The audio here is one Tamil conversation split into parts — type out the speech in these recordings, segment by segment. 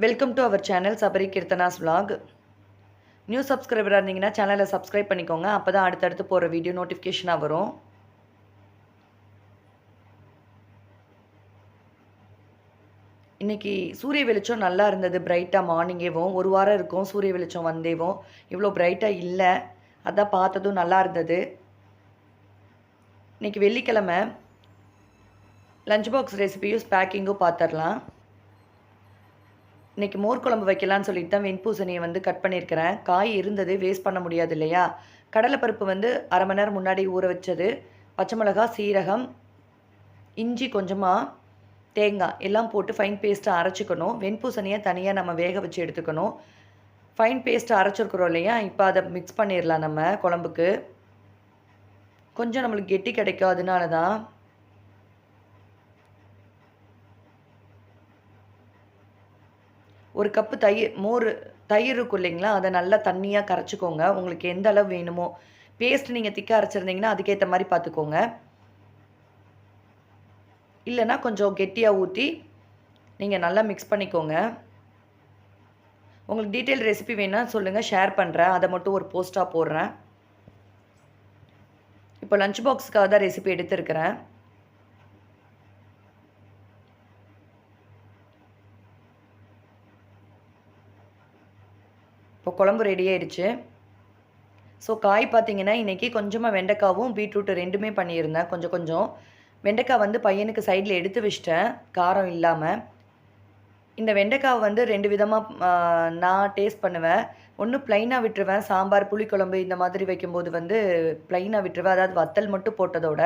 Welcome to our channel Sabari Keerthana's vlog. New சப்ஸ்கிரைபராக இருந்தீங்கன்னா சேனலை சப்ஸ்கிரைப் பண்ணிக்கோங்க. அப்போ தான் அடுத்தடுத்து போகிற வீடியோ நோட்டிஃபிகேஷனாக வரும். இன்றைக்கி சூரிய வெளிச்சம் நல்லா இருந்தது, பிரைட்டாக மார்னிங்கேவும். ஒரு வாரம் இருக்கும் சூரிய வெளிச்சம் வந்தேவும். இவ்வளோ பிரைட்டாக இல்லை, அதான் பார்த்ததும் நல்லா இருந்தது. இன்றைக்கி வெள்ளிக்கிழமை. லஞ்ச் பாக்ஸ் ரெசிபியும் பேக்கிங்கும் பார்த்துடலாம். இன்றைக்கி மோர் குழம்பு வைக்கலான்னு சொல்லிட்டு தான் வெண்பூசணியை கட் பண்ணியிருக்கிறேன். காய் இருந்தது, வேஸ்ட் பண்ண முடியாது இல்லையா. கடலைப்பருப்பு அரை மணி நேரம் முன்னாடி ஊற வச்சது. பச்சை மிளகா, சீரகம், இஞ்சி, கொஞ்சமாக தேங்காய் எல்லாம் போட்டு ஃபைன் பேஸ்ட்டாக அரைச்சிக்கணும். வெண்பூசணியை தனியாக நம்ம வேக வச்சு எடுத்துக்கணும். ஃபைன் பேஸ்ட்டு அரைச்சிருக்கிறோம் இல்லையா, இப்போ அதை மிக்ஸ் பண்ணிடலாம் நம்ம குழம்புக்கு. கொஞ்சம் நம்மளுக்கு கெட்டி கிடைக்கும், அதனால தான். ஒரு கப்பு தயிர் இருக்கும் இல்லைங்களா, அதை நல்லா தண்ணியாக கரைச்சிக்கோங்க. உங்களுக்கு எந்த அளவு வேணுமோ. பேஸ்ட் நீங்கள் திக்காக அரைச்சிருந்தீங்கன்னா அதுக்கேற்ற மாதிரி பார்த்துக்கோங்க. இல்லைன்னா கொஞ்சம் கெட்டியாக ஊற்றி நீங்கள் நல்லா மிக்ஸ் பண்ணிக்கோங்க. உங்களுக்கு டீட்டெயில் ரெசிபி வேணால் சொல்லுங்கள், ஷேர் பண்ணுறேன். அதை மட்டும் ஒரு போஸ்ட்டாக போடுறேன். இப்போ லஞ்ச் பாக்ஸுக்காக தான் ரெசிபி எடுத்துருக்கிறேன். இப்போ குழம்பு ரெடி ஆயிடுச்சு. ஸோ காய் பார்த்திங்கன்னா இன்றைக்கி கொஞ்சமாக வெண்டைக்காவும் பீட்ரூட்டு ரெண்டுமே பண்ணியிருந்தேன். கொஞ்சம் வெண்டைக்காய் பையனுக்கு சைடில் எடுத்து வச்சிட்டேன், காரம் இல்லாமல். இந்த வெண்டைக்காவை 2 விதமாக நான் டேஸ்ட் பண்ணுவேன். ஒன்று ப்ளைனாக விட்டுருவேன், சாம்பார் புளிக்குழம்பு இந்த மாதிரி வைக்கும்போது ப்ளைனாக விட்டுருவேன், அதாவது வத்தல் மட்டும் போட்டதோட.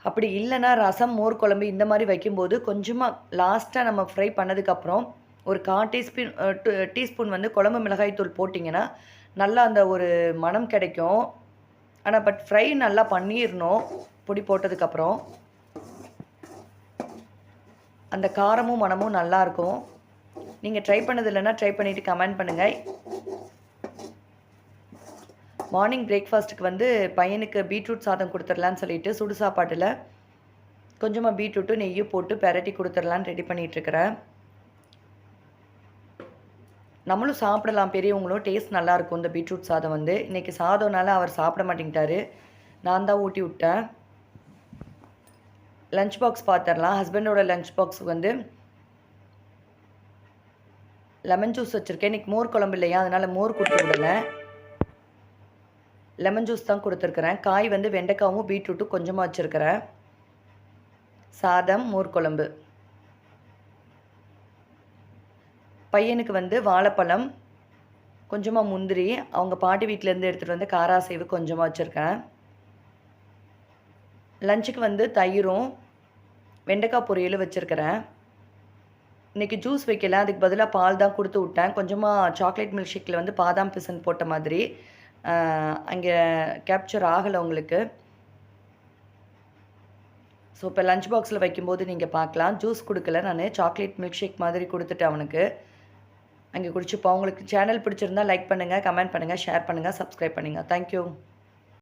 அப்படி இல்லைன்னா ரசம், மோர் குழம்பு இந்த மாதிரி வைக்கும்போது கொஞ்சமாக லாஸ்ட்டாக நம்ம ஃப்ரை பண்ணதுக்கப்புறம் ஒரு 1/4 டீஸ்பூன் குழம்பு மிளகாய் தூள் போட்டிங்கன்னா நல்லா அந்த ஒரு மணம் கிடைக்கும். ஆனால் ஃப்ரை நல்லா பண்ணிடணும் பொடி போட்டதுக்கப்புறம். அந்த காரமும் மணமும் நல்லாயிருக்கும். நீங்கள் ட்ரை பண்ணது இல்லைன்னா ட்ரை பண்ணிவிட்டு கமெண்ட் பண்ணுங்கள். மார்னிங் பிரேக்ஃபாஸ்ட்டுக்கு பையனுக்கு பீட்ரூட் சாதம் கொடுத்துடலான்னு சொல்லிட்டு சுடு சாப்பாட்டில் கொஞ்சமாக பீட்ரூட்டு நெய்யும் போட்டு பெரட்டி கொடுத்துடலான்னு ரெடி பண்ணிகிட்ருக்கிறேன். நம்மளும் சாப்பிடலாம், பெரியவங்களும். டேஸ்ட் நல்லாயிருக்கும் இந்த பீட்ரூட் சாதம். இன்றைக்கி சாதம்னால அவர் சாப்பிட மாட்டேங்கிட்டாரு, நான் தான் ஊட்டி விட்டேன். லஞ்ச் பாக்ஸ் பார்த்துடலாம். ஹஸ்பண்டோட லஞ்ச் பாக்ஸ் லெமன் ஜூஸ் வச்சுருக்கேன். இன்றைக்கி மோர் குழம்பு இல்லையா, அதனால் மோர் கொடுத்து விடலை, லெமன் ஜூஸ் தான் கொடுத்துருக்குறேன். காய் வெண்டைக்காவும் பீட்ரூட்டும் கொஞ்சமாக வச்சுருக்கிறேன். சாதம், மோர் குழம்பு. பையனுக்கு வாழைப்பழம், கொஞ்சமாக முந்திரி, அவங்க பாட்டி வீட்டிலேருந்து எடுத்துகிட்டு காராசேவு கொஞ்சமாக வச்சுருக்கேன். லஞ்சுக்கு தயிரும் வெண்டைக்காய் பொரியலும் வச்சுருக்கிறேன். இன்றைக்கி ஜூஸ் வைக்கல, அதுக்கு பதிலாக பால் தான் கொடுத்து விட்டேன். கொஞ்சமாக சாக்லேட் மில்க் ஷேக்கில் பாதாம் பிசன் போட்ட மாதிரி அங்கே கேப்சர் ஆகலை உங்களுக்கு. ஸோ இப்போ லஞ்ச் பாக்ஸில் வைக்கும்போது நீங்கள் பார்க்கலாம். ஜூஸ் கொடுக்கல, நான் சாக்லேட் மில்க் ஷேக் மாதிரி கொடுத்துட்டு அவனுக்கு அங்கே குடிச்சுப்போம். உங்களுக்கு சேனல் பிடிச்சிருந்தா லைக் பண்ணுங்கள், கமெண்ட் பண்ணுங்கள், ஷேர் பண்ணுங்கள், சப்ஸ்கிரைப் பண்ணுங்கள். தேங்க்யூ.